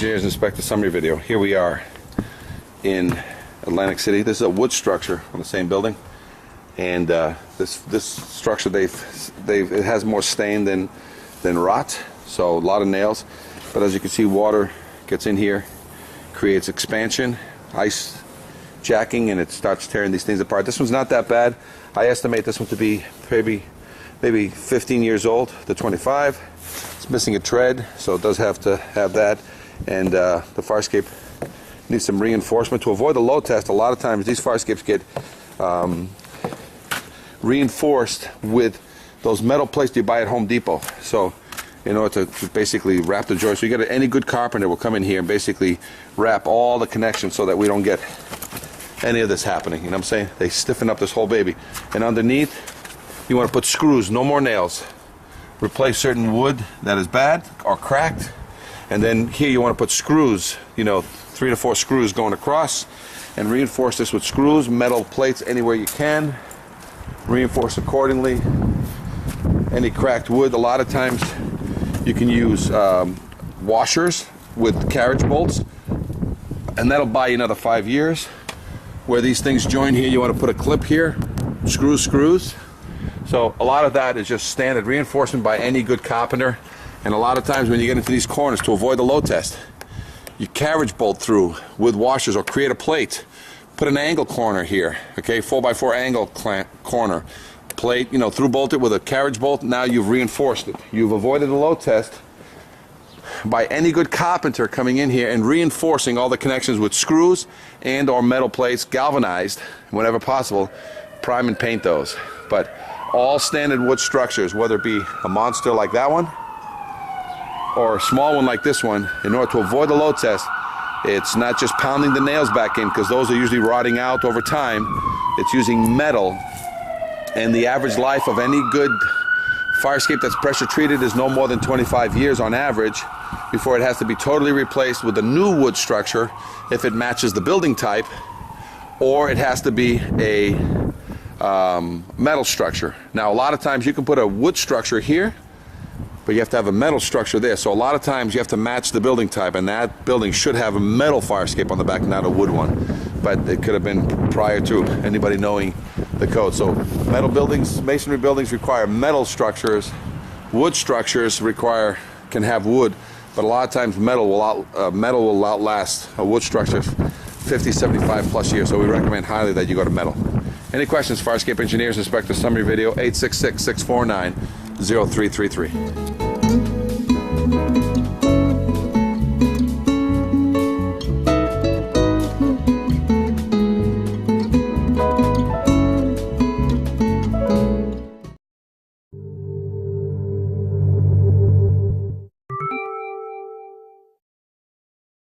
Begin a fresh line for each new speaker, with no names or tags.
Engineers Inspector Summary Video. Here we are in Atlantic City. This is a wood structure on the same building, and this structure it has more stain than rot, so a lot of nails. But as you can see, water gets in here, creates expansion, ice jacking, and it starts tearing these things apart. This one's not that bad. I estimate this one to be maybe 15 years old to 25. It's missing a tread, so it does have to have that. And the fire escape needs some reinforcement. To avoid the load test, a lot of times these fire escapes get reinforced with those metal plates you buy at Home Depot. So in order to basically wrap the joist, so you get any good carpenter will come in here and basically wrap all the connections so that we don't get any of this happening. You know what I'm saying? They stiffen up this whole baby. And underneath, you want to put screws, no more nails. Replace certain wood that is bad or cracked. And then here you want to put screws, 3 to 4 screws going across, and reinforce this with screws, metal plates anywhere you can. Reinforce accordingly. Any cracked wood, a lot of times you can use washers with carriage bolts, and that'll buy you another 5 years. Where these things join here, you want to put a clip here, screws. So a lot of that is just standard reinforcement by any good carpenter. And a lot of times when you get into these corners, to avoid the load test, you carriage bolt through with washers or create a plate. Put an angle corner here, okay, 4x4 angle corner. Plate, through bolt it with a carriage bolt. Now you've reinforced it. You've avoided the load test by any good carpenter coming in here and reinforcing all the connections with screws and or metal plates, galvanized, whenever possible. Prime and paint those. But all standard wood structures, whether it be a monster like that one or a small one like this one, in order to avoid the load test, it's not just pounding the nails back in, because those are usually rotting out over time. It's using metal, and the average life of any good fire escape that's pressure treated is no more than 25 years on average before it has to be totally replaced with a new wood structure if it matches the building type, or it has to be a metal structure. Now a lot of times you can put a wood structure here, but you have to have a metal structure there. So a lot of times you have to match the building type, and that building should have a metal fire escape on the back, not a wood one. But it could have been prior to anybody knowing the code. So metal buildings, masonry buildings require metal structures. Wood structures can have wood, but a lot of times metal will outlast a wood structure 50, 75 plus years. So we recommend highly that you go to metal. Any questions? Fire Escape Engineers Inspector Summary Video, 866-649-0333.